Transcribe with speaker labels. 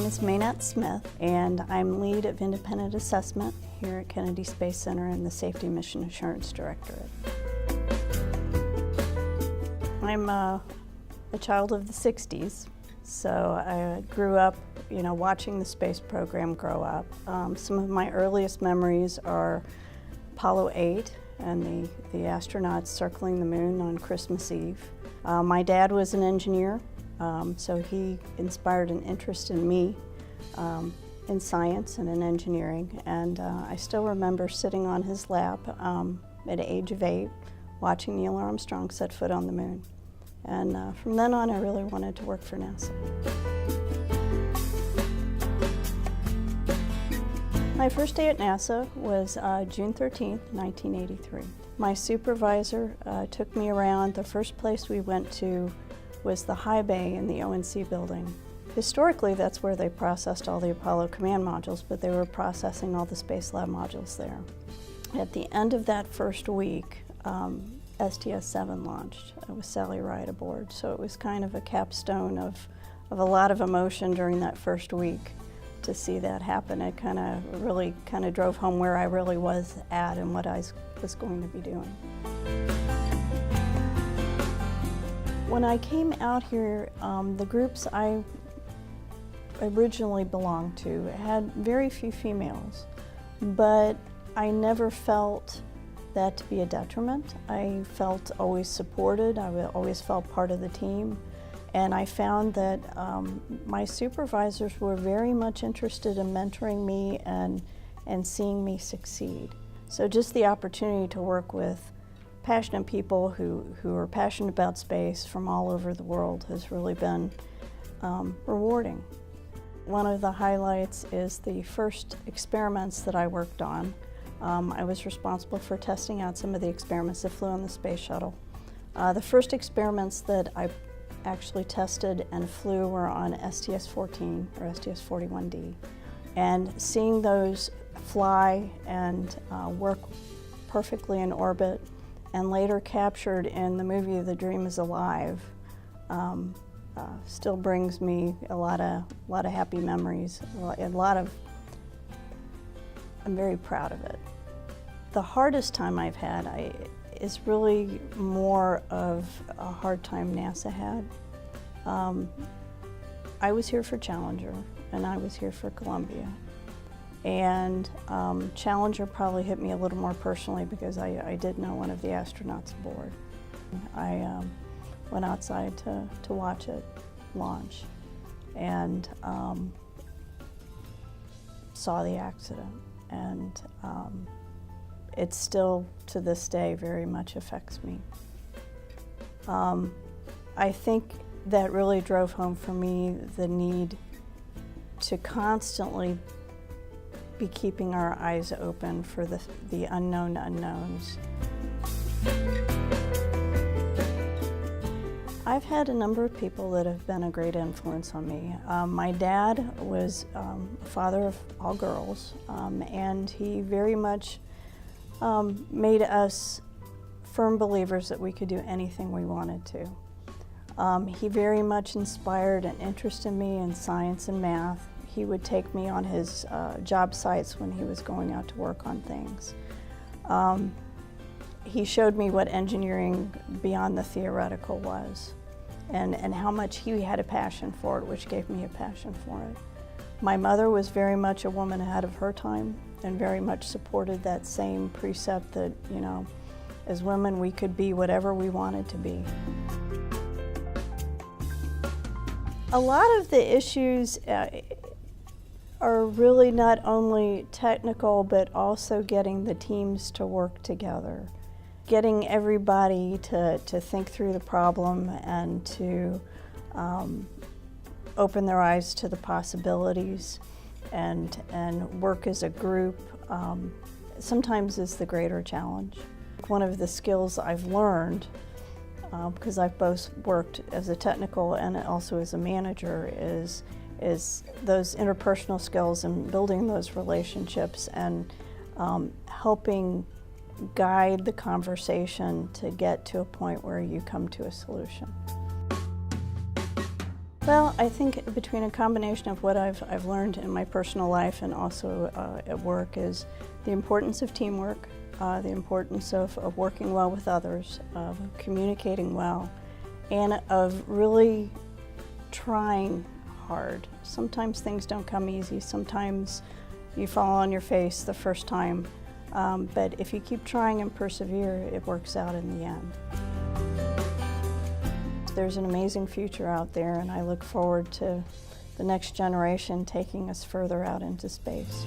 Speaker 1: is Maynette Smith, and I'm lead of independent assessment here at Kennedy Space Center and the Safety Mission Assurance Directorate. I'm a child of the 60s, so I grew up, watching the space program grow up. Some of my earliest memories are Apollo 8 and the astronauts circling the moon on Christmas Eve. My dad was an engineer. So he inspired an interest in me in science and in engineering, and I still remember sitting on his lap at the age of 8 watching Neil Armstrong set foot on the moon. And from then on I really wanted to work for NASA. My first day at NASA was June 13th, 1983. My supervisor took me around. The first place we went to was the high bay in the ONC building. Historically, that's where they processed all the Apollo command modules, but they were processing all the Space Lab modules there. At the end of that first week, STS-7 launched with Sally Ride aboard, so it was kind of a capstone of a lot of emotion during that first week to see that happen. It really drove home where I really was at and what I was going to be doing. When I came out here, the groups I originally belonged to had very few females, but I never felt that to be a detriment. I felt always supported, I always felt part of the team, and I found that my supervisors were very much interested in mentoring me and seeing me succeed. So just the opportunity to work with passionate people who are passionate about space from all over the world has really been rewarding. One of the highlights is the first experiments that I worked on. I was responsible for testing out some of the experiments that flew on the space shuttle. The first experiments that I actually tested and flew were on STS-14 or STS-41D. And seeing those fly and work perfectly in orbit and later captured in the movie The Dream is Alive, still brings me a lot of happy memories. I'm very proud of it. The hardest time I've had is really more of a hard time NASA had. I was here for Challenger and I was here for Columbia. And Challenger probably hit me a little more personally because I did know one of the astronauts aboard. I went outside to watch it launch and saw the accident. And it still, to this day, very much affects me. I think that really drove home for me the need to constantly be keeping our eyes open for the unknown unknowns. I've had a number of people that have been a great influence on me. My dad was a father of all girls, and he very much made us firm believers that we could do anything we wanted to. He very much inspired an interest in me in science and math. He would take me on his job sites when he was going out to work on things. He showed me what engineering beyond the theoretical was and how much he had a passion for it, which gave me a passion for it. My mother was very much a woman ahead of her time and very much supported that same precept that, as women we could be whatever we wanted to be. A lot of the issues are really not only technical, but also getting the teams to work together. Getting everybody to think through the problem and to open their eyes to the possibilities and work as a group sometimes is the greater challenge. One of the skills I've learned, because I've both worked as a technical and also as a manager, is those interpersonal skills and building those relationships and helping guide the conversation to get to a point where you come to a solution. Well, I think between a combination of what I've learned in my personal life and also at work is the importance of teamwork, the importance of working well with others, of communicating well, and of really trying hard. Sometimes things don't come easy. Sometimes you fall on your face the first time, but if you keep trying and persevere, it works out in the end. There's an amazing future out there, and I look forward to the next generation taking us further out into space.